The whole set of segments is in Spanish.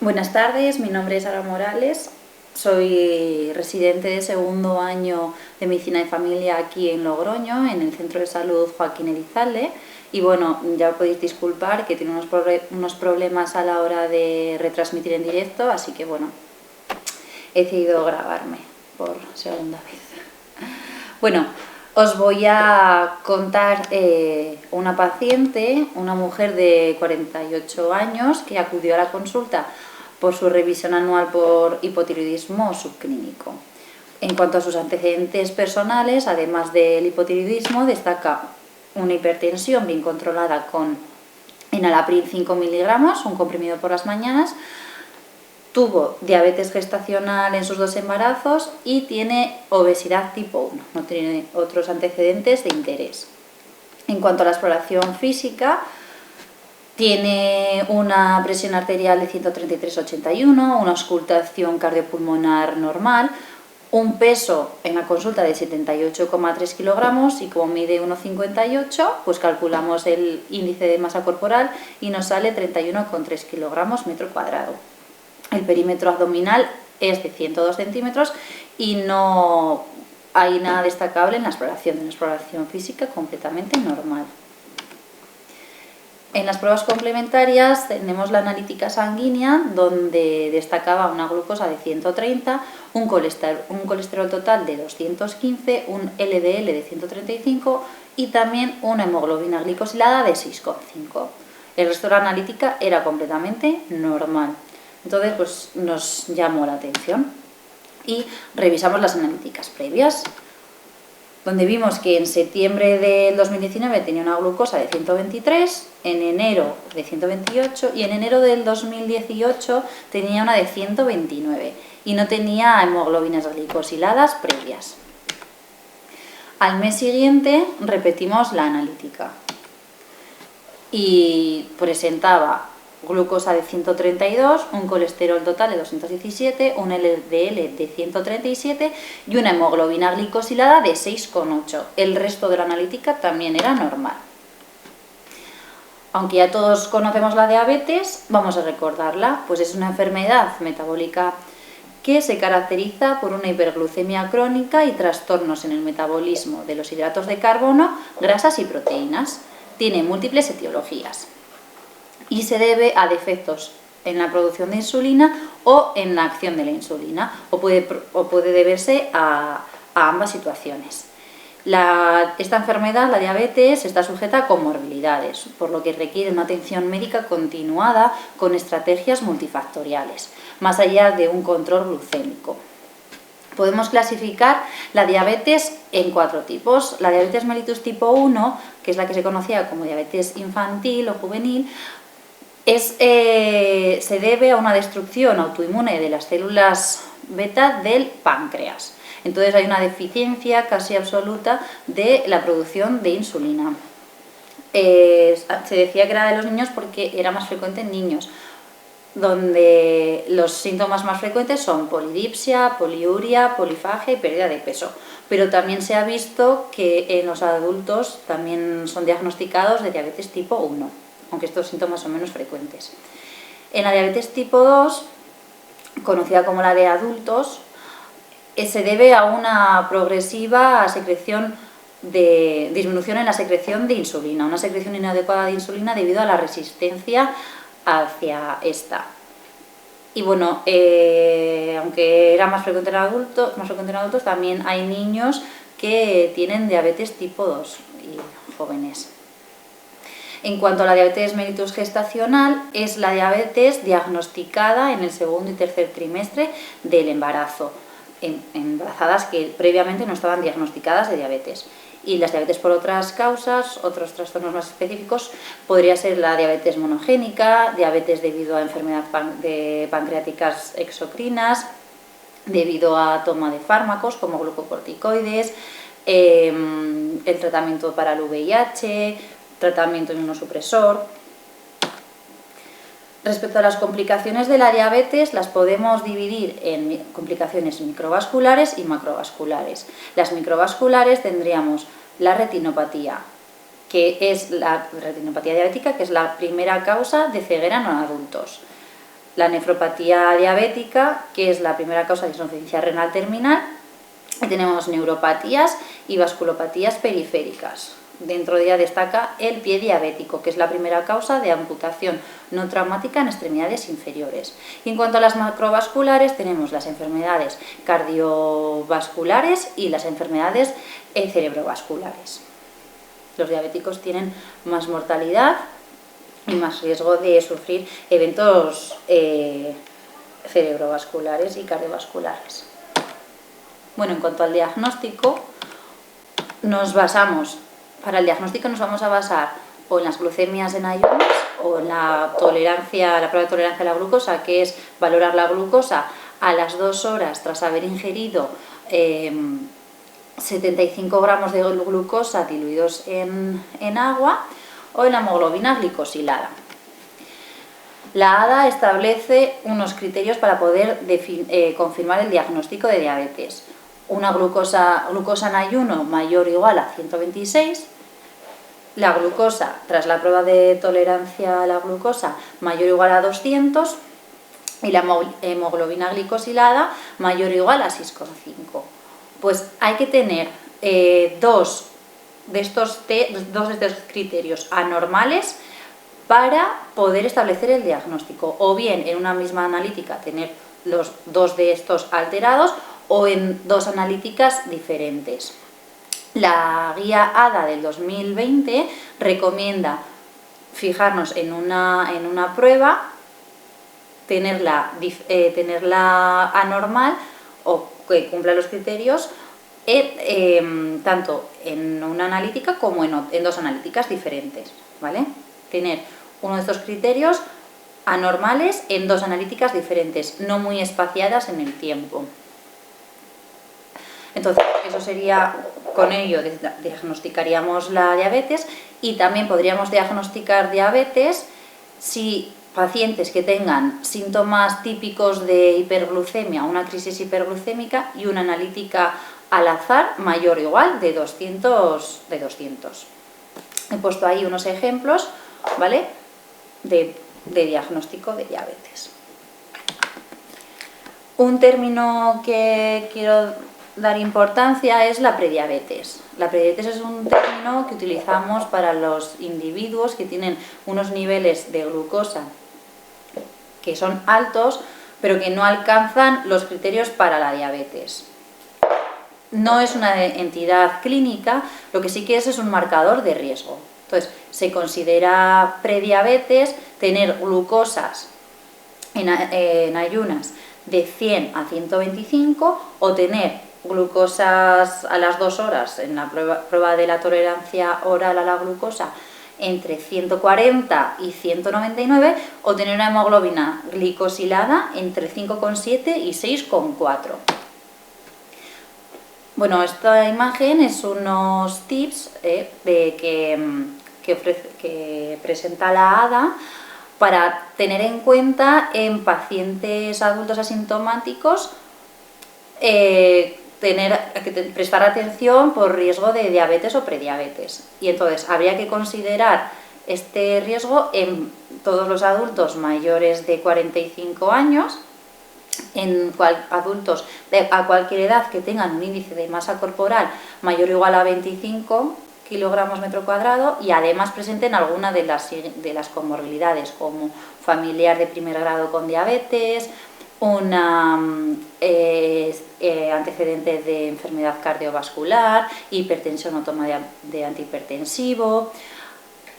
Buenas tardes, mi nombre es Sara Morales, soy residente de segundo año de Medicina de Familia aquí en Logroño, en el Centro de Salud Joaquín Elizalde. Y bueno, ya podéis disculpar que tiene unos problemas a la hora de retransmitir en directo, así que bueno, he decidido grabarme por segunda vez. Bueno, os voy a contar una paciente, una mujer de 48 años que acudió a la consulta por su revisión anual por hipotiroidismo subclínico. En cuanto a sus antecedentes personales, además del hipotiroidismo, destaca una hipertensión bien controlada con enalapril 5 miligramos, un comprimido por las mañanas. Tuvo diabetes gestacional en sus 2 embarazos y tiene obesidad tipo 1, no tiene otros antecedentes de interés. En cuanto a la exploración física, tiene una presión arterial de 133/81, una auscultación cardiopulmonar normal, un peso en la consulta de 78,3 kilogramos y como mide 1,58, pues calculamos el índice de masa corporal y nos sale 31,3 kilogramos metro cuadrado. El perímetro abdominal es de 102 centímetros y no hay nada destacable en la exploración física completamente normal. En las pruebas complementarias tenemos la analítica sanguínea, donde destacaba una glucosa de 130, un colesterol total de 215, un LDL de 135 y también una hemoglobina glicosilada de 6,5. El resto de la analítica era completamente normal. Entonces, pues nos llamó la atención y revisamos las analíticas previas, donde vimos que en septiembre del 2019 tenía una glucosa de 123, en enero de 128 y en enero del 2018 tenía una de 129 y no tenía hemoglobinas glicosiladas previas. Al mes siguiente repetimos la analítica y presentaba glucosa de 132, un colesterol total de 217, un LDL de 137 y una hemoglobina glicosilada de 6,8. El resto de la analítica también era normal. Aunque ya todos conocemos la diabetes, vamos a recordarla, pues es una enfermedad metabólica que se caracteriza por una hiperglucemia crónica y trastornos en el metabolismo de los hidratos de carbono, grasas y proteínas. Tiene múltiples etiologías y se debe a defectos en la producción de insulina o en la acción de la insulina, o puede deberse a ambas situaciones. Esta enfermedad, la diabetes, está sujeta a comorbilidades, por lo que requiere una atención médica continuada con estrategias multifactoriales, más allá de un control glucémico. Podemos clasificar la diabetes en 4 tipos. La diabetes mellitus tipo 1, que es la que se conocía como diabetes infantil o juvenil, se debe a una destrucción autoinmune de las células beta del páncreas. Entonces hay una deficiencia casi absoluta de la producción de insulina. Se decía que era de los niños porque era más frecuente en niños, donde los síntomas más frecuentes son polidipsia, poliuria, polifagia y pérdida de peso. Pero también se ha visto que en los adultos también son diagnosticados de diabetes tipo 1, aunque estos síntomas son menos frecuentes. En la diabetes tipo 2, conocida como la de adultos, se debe a una progresiva disminución en la secreción de insulina, una secreción inadecuada de insulina debido a la resistencia hacia esta. Y bueno, aunque era más frecuente en adultos, también hay niños que tienen diabetes tipo 2 y jóvenes. En cuanto a la diabetes mellitus gestacional, es la diabetes diagnosticada en el segundo y tercer trimestre del embarazo, en embarazadas que previamente no estaban diagnosticadas de diabetes. Y las diabetes por otras causas, otros trastornos más específicos, podría ser la diabetes monogénica, diabetes debido a enfermedad de pancreáticas exocrinas, debido a toma de fármacos como glucocorticoides, el tratamiento para el VIH, tratamiento inmunosupresor. Respecto a las complicaciones de la diabetes, las podemos dividir en complicaciones microvasculares y macrovasculares. Las microvasculares tendríamos la retinopatía, que es la retinopatía diabética, que es la primera causa de ceguera en adultos. la nefropatía diabética, que es la primera causa de insuficiencia renal terminal, y tenemos neuropatías y vasculopatías periféricas. Dentro de ella destaca el pie diabético, que es la primera causa de amputación no traumática en extremidades inferiores. Y en cuanto a las macrovasculares, tenemos las enfermedades cardiovasculares y las enfermedades cerebrovasculares. Los diabéticos tienen más mortalidad y más riesgo de sufrir eventos cerebrovasculares y cardiovasculares. Bueno, en cuanto al diagnóstico, para el diagnóstico nos vamos a basar o en las glucemias en ayunas o en la prueba de tolerancia a la glucosa, que es valorar la glucosa a las 2 horas tras haber ingerido 75 gramos de glucosa diluidos en agua, o en la hemoglobina glicosilada. La ADA establece unos criterios para poder confirmar el diagnóstico de diabetes. Una glucosa en ayuno mayor o igual a 126, la glucosa tras la prueba de tolerancia a la glucosa mayor o igual a 200 y la hemoglobina glicosilada mayor o igual a 6,5. Pues hay que tener dos de estos criterios anormales para poder establecer el diagnóstico, o bien en una misma analítica tener los dos de estos alterados o en dos analíticas diferentes. La guía ADA del 2020 recomienda fijarnos en una prueba, tenerla anormal o que cumpla los criterios, tanto en una analítica como en dos analíticas diferentes, ¿vale? Tener uno de estos criterios anormales en dos analíticas diferentes, no muy espaciadas en el tiempo. Entonces, eso sería, con ello diagnosticaríamos la diabetes, y también podríamos diagnosticar diabetes si pacientes que tengan síntomas típicos de hiperglucemia, una crisis hiperglucémica y una analítica al azar mayor o igual de 200. He puesto ahí unos ejemplos, ¿vale?, de diagnóstico de diabetes. Un término que quiero dar importancia es la prediabetes. La prediabetes es un término que utilizamos para los individuos que tienen unos niveles de glucosa que son altos, pero que no alcanzan los criterios para la diabetes. No es una entidad clínica, lo que sí que es un marcador de riesgo. Entonces, se considera prediabetes tener glucosas en ayunas de 100 a 125 o tener glucosas a las 2 horas en la prueba de la tolerancia oral a la glucosa entre 140 y 199, o tener una hemoglobina glicosilada entre 5,7 y 6,4. Bueno, esta imagen es unos tips que presenta la ADA para tener en cuenta en pacientes adultos asintomáticos, prestar atención por riesgo de diabetes o prediabetes. Y entonces habría que considerar este riesgo en todos los adultos mayores de 45 años, en adultos a cualquier edad que tengan un índice de masa corporal mayor o igual a 25 kilogramos metro cuadrado, y además presenten alguna de las comorbilidades, como familiar de primer grado con diabetes, un antecedente de enfermedad cardiovascular, hipertensión o toma de antihipertensivo,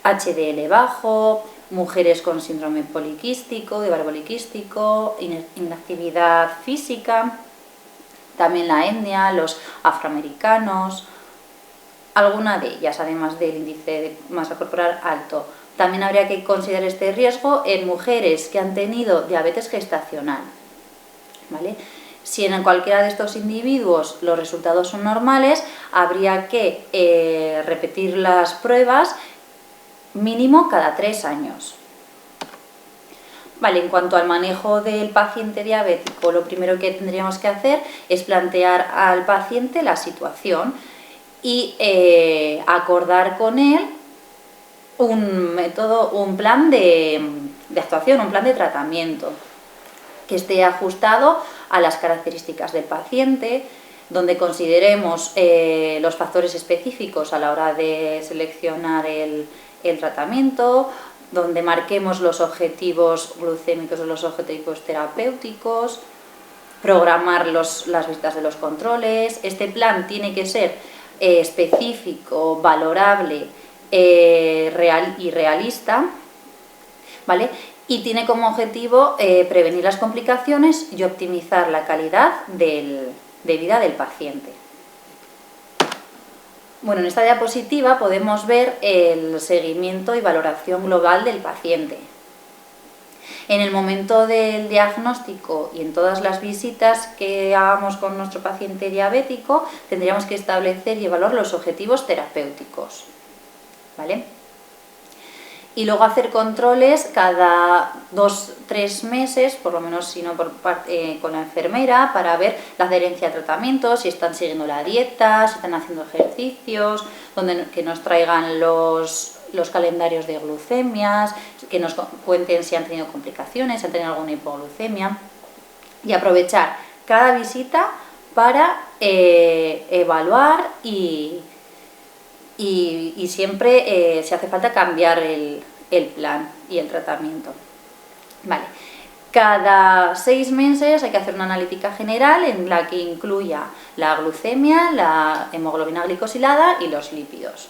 HDL bajo, mujeres con síndrome poliquístico, de ovario poliquístico, inactividad física, también la etnia, los afroamericanos, alguna de ellas, además del índice de masa corporal alto. También habría que considerar este riesgo en mujeres que han tenido diabetes gestacional, ¿vale? Si en cualquiera de estos individuos los resultados son normales, habría que repetir las pruebas mínimo cada 3 años. Vale, en cuanto al manejo del paciente diabético, lo primero que tendríamos que hacer es plantear al paciente la situación y acordar con él un método, un plan de actuación, un plan de tratamiento. que esté ajustado a las características del paciente, donde consideremos los factores específicos a la hora de seleccionar el tratamiento, donde marquemos los objetivos glucémicos o los objetivos terapéuticos, programar las visitas de los controles. Este plan tiene que ser específico, valorable y realista, ¿vale? Y tiene como objetivo prevenir las complicaciones y optimizar la calidad de vida del paciente. Bueno, en esta diapositiva podemos ver el seguimiento y valoración global del paciente. En el momento del diagnóstico y en todas las visitas que hagamos con nuestro paciente diabético, tendríamos que establecer y evaluar los objetivos terapéuticos, ¿vale? Y luego hacer controles cada 2-3 meses, por lo menos si no con la enfermera, para ver la adherencia al tratamiento, si están siguiendo la dieta, si están haciendo ejercicios, que nos traigan los calendarios de glucemias, que nos cuenten si han tenido complicaciones, si han tenido alguna hipoglucemia, y aprovechar cada visita para evaluar y siempre, si hace falta, cambiar el plan y el tratamiento. Vale. Cada 6 meses hay que hacer una analítica general en la que incluya la glucemia, la hemoglobina glicosilada y los lípidos.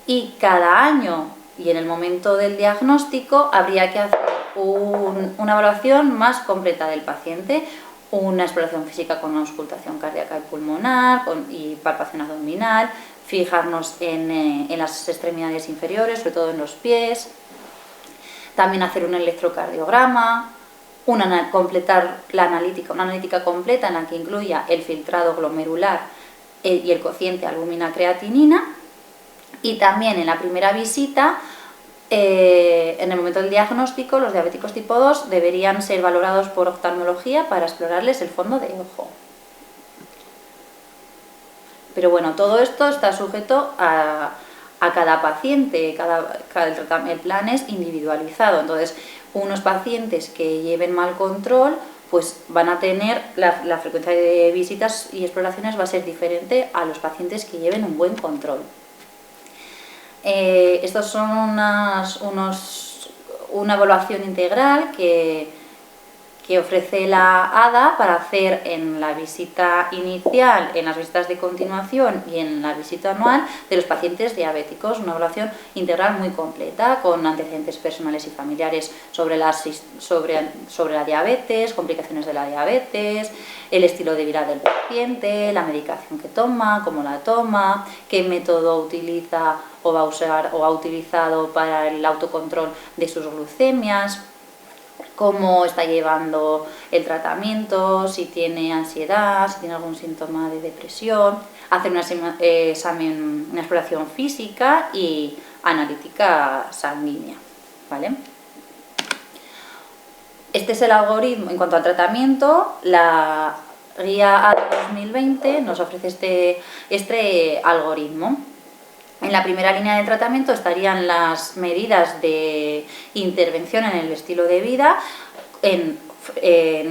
Y cada año y en el momento del diagnóstico habría que hacer una evaluación más completa del paciente, una exploración física con una auscultación cardíaca y pulmonar y palpación abdominal, fijarnos en las extremidades inferiores, sobre todo en los pies, también hacer un electrocardiograma, completar una analítica completa en la que incluya el filtrado glomerular y el cociente albúmina-creatinina, y también en la primera visita, en el momento del diagnóstico, los diabéticos tipo 2 deberían ser valorados por oftalmología para explorarles el fondo de ojo. Pero bueno, todo esto está sujeto a cada paciente, el plan es individualizado, entonces unos pacientes que lleven mal control pues van a tener, la frecuencia de visitas y exploraciones va a ser diferente a los pacientes que lleven un buen control. Estos son una evaluación integral que ofrece la ADA para hacer en la visita inicial, en las visitas de continuación y en la visita anual de los pacientes diabéticos. Una evaluación integral muy completa, con antecedentes personales y familiares sobre la diabetes, complicaciones de la diabetes, el estilo de vida del paciente, la medicación que toma, cómo la toma, qué método utiliza o va a usar o ha utilizado para el autocontrol de sus glucemias, cómo está llevando el tratamiento, si tiene ansiedad, si tiene algún síntoma de depresión, hacer una exploración física y analítica sanguínea, ¿vale? Este es el algoritmo. En cuanto al tratamiento, la guía ADA 2020 nos ofrece este algoritmo. En la primera línea de tratamiento estarían las medidas de intervención en el estilo de vida, en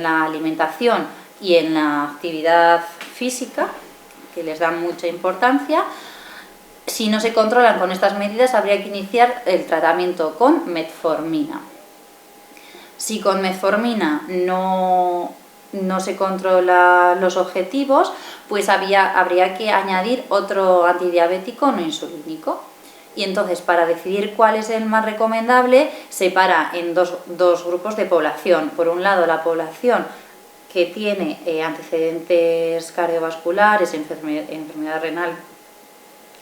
la alimentación y en la actividad física, que les dan mucha importancia. Si no se controlan con estas medidas, habría que iniciar el tratamiento con metformina. Si con metformina no se controlan los objetivos, pues habría que añadir otro antidiabético no insulínico. Y entonces, para decidir cuál es el más recomendable, se para en dos grupos de población. Por un lado, la población que tiene antecedentes cardiovasculares, enfermedad renal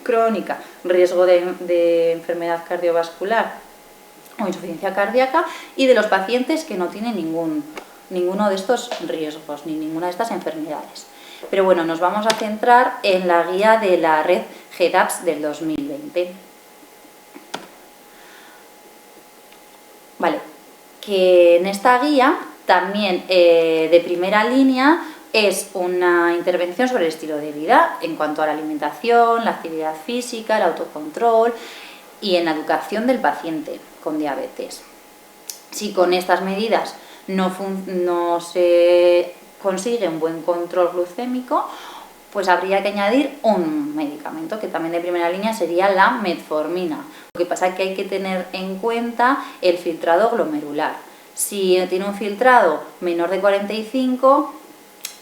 crónica, riesgo de enfermedad cardiovascular o insuficiencia cardíaca, y de los pacientes que no tienen ninguno de estos riesgos ni ninguna de estas enfermedades. Pero bueno, nos vamos a centrar en la guía de la red GEDAPS del 2020. Vale, que en esta guía también de primera línea es una intervención sobre el estilo de vida en cuanto a la alimentación, la actividad física, el autocontrol y en la educación del paciente con diabetes. Si con estas medidas no se consigue un buen control glucémico, pues habría que añadir un medicamento que también de primera línea sería la metformina. Lo que pasa es que hay que tener en cuenta el filtrado glomerular. Si tiene un filtrado menor de 45,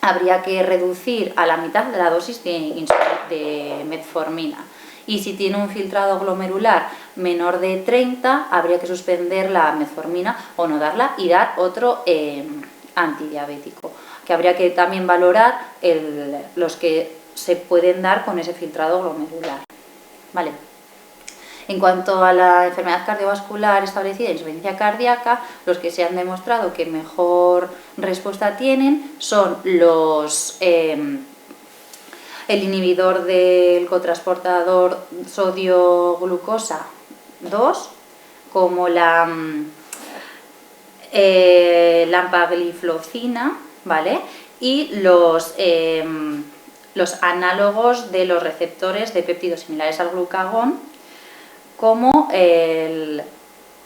habría que reducir a la mitad de la dosis de metformina. Y si tiene un filtrado glomerular menor de 30, habría que suspender la metformina o no darla y dar otro antidiabético, que habría que también valorar los que se pueden dar con ese filtrado glomerular. ¿Vale? En cuanto a la enfermedad cardiovascular establecida, insuficiencia cardíaca, los que se han demostrado que mejor respuesta tienen son el inhibidor del cotransportador sodio-glucosa 2, como la empagliflozina, ¿vale? Y los análogos de los receptores de péptidos similares al glucagón, como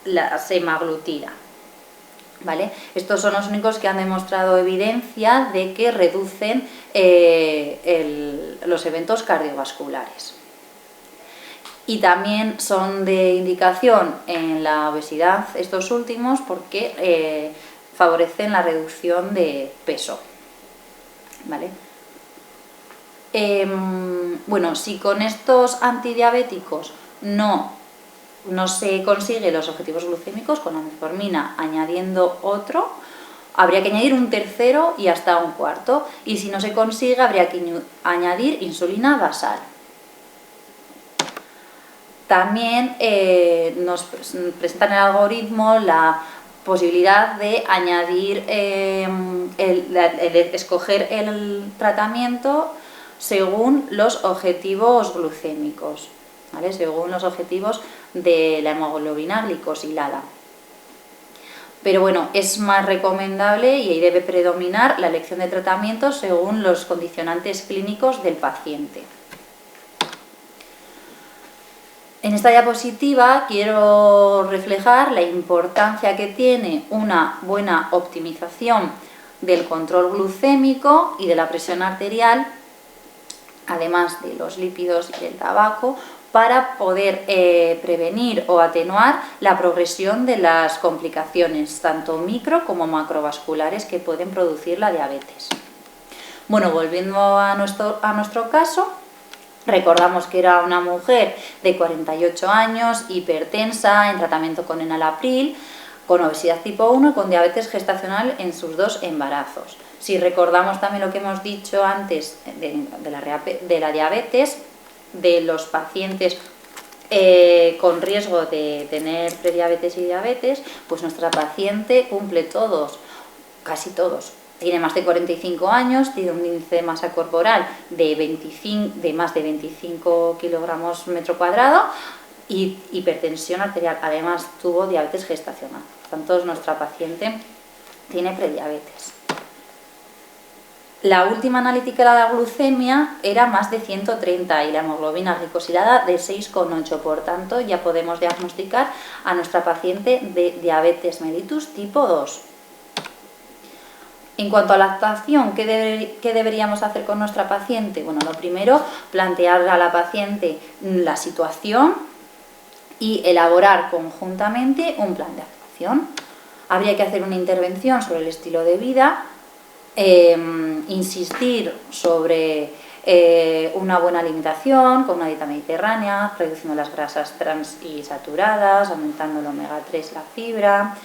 la semaglutida, ¿vale? Estos son los únicos que han demostrado evidencia de que reducen los eventos cardiovasculares. Y también son de indicación en la obesidad estos últimos porque favorecen la reducción de peso, ¿vale? Bueno, si con estos antidiabéticos no se consigue los objetivos glucémicos, con la metformina añadiendo otro, habría que añadir un tercero y hasta un cuarto, y si no se consigue habría que añadir insulina basal. También nos presentan en el algoritmo la posibilidad de añadir, escoger el tratamiento según los objetivos glucémicos, ¿vale? Según los objetivos de la hemoglobina glicosilada. Pero bueno, es más recomendable y ahí debe predominar la elección de tratamientos según los condicionantes clínicos del paciente. En esta diapositiva quiero reflejar la importancia que tiene una buena optimización del control glucémico y de la presión arterial, además de los lípidos y del tabaco, para poder prevenir o atenuar la progresión de las complicaciones, tanto micro como macrovasculares, que pueden producir la diabetes. Bueno, volviendo a nuestro caso, recordamos que era una mujer de 48 años, hipertensa, en tratamiento con enalapril, con obesidad tipo 1 y con diabetes gestacional en sus 2 embarazos. Si recordamos también lo que hemos dicho antes de la diabetes, de los pacientes con riesgo de tener prediabetes y diabetes, pues nuestra paciente cumple todos, casi todos. Tiene más de 45 años, tiene un índice de masa corporal de más de 25 kilogramos metro cuadrado y hipertensión arterial. Además, tuvo diabetes gestacional. Por tanto, nuestra paciente tiene prediabetes. La última analítica de la glucemia era más de 130 y la hemoglobina glicosilada de 6,8. Por tanto, ya podemos diagnosticar a nuestra paciente de diabetes mellitus tipo 2. En cuanto a la actuación, ¿qué deberíamos hacer con nuestra paciente? Bueno, lo primero, plantear a la paciente la situación y elaborar conjuntamente un plan de actuación. Habría que hacer una intervención sobre el estilo de vida, insistir sobre una buena alimentación con una dieta mediterránea, reduciendo las grasas trans y saturadas, aumentando el omega 3, la fibra,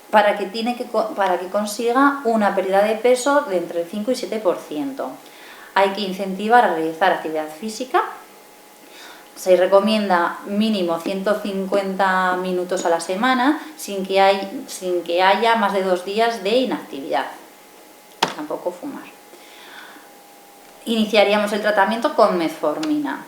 para que consiga una pérdida de peso de entre el 5 y 7%. Hay que incentivar a realizar actividad física. Se recomienda mínimo 150 minutos a la semana sin que haya más de 2 días de inactividad. Tampoco fumar. Iniciaríamos el tratamiento con metformina.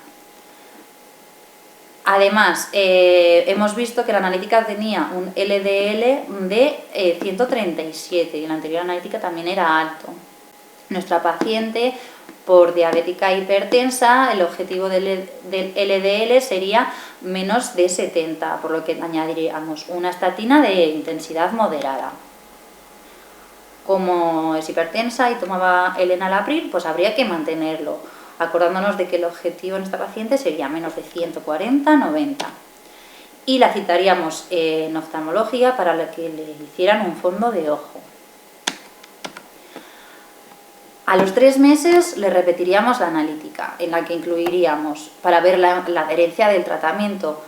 Además, hemos visto que la analítica tenía un LDL de 137 y en la anterior analítica también era alto. Nuestra paciente, por diabética hipertensa, el objetivo del LDL sería menos de 70, por lo que añadiríamos una estatina de intensidad moderada. como es hipertensa y tomaba el enalapril, pues habría que mantenerlo, acordándonos de que el objetivo en esta paciente sería menos de 140/90. Y la citaríamos en oftalmología para que le hicieran un fondo de ojo. A los 3 meses le repetiríamos la analítica, en la que incluiríamos, para ver la adherencia del tratamiento,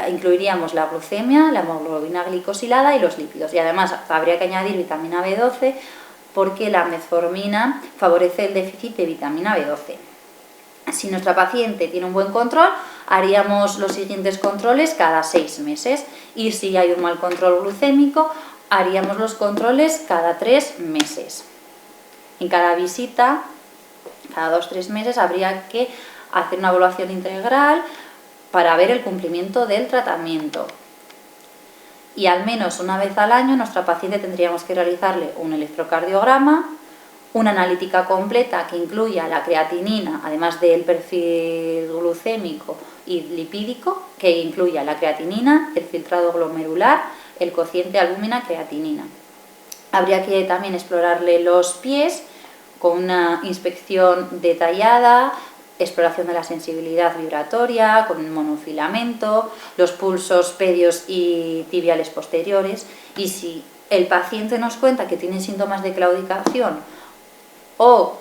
incluiríamos la glucemia, la hemoglobina glicosilada y los lípidos. Y además habría que añadir vitamina B12 porque la metformina favorece el déficit de vitamina B12. Si nuestra paciente tiene un buen control, haríamos los siguientes controles cada 6 meses. Y si hay un mal control glucémico, haríamos los controles cada 3 meses. En cada visita, cada 2-3 meses, habría que hacer una evaluación integral para ver el cumplimiento del tratamiento. Y al menos una vez al año nuestra paciente tendríamos que realizarle un electrocardiograma, una analítica completa que incluya la creatinina, además del perfil glucémico y lipídico, que incluya la creatinina, el filtrado glomerular, el cociente albúmina-creatinina. Habría que también explorarle los pies con una inspección detallada, exploración de la sensibilidad vibratoria, con el monofilamento, los pulsos pedios y tibiales posteriores. Y si el paciente nos cuenta que tiene síntomas de claudicación o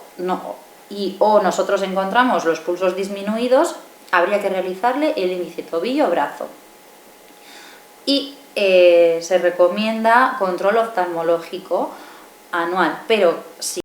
nosotros encontramos los pulsos disminuidos, habría que realizarle el índice tobillo-brazo. Y se recomienda control oftalmológico anual, pero si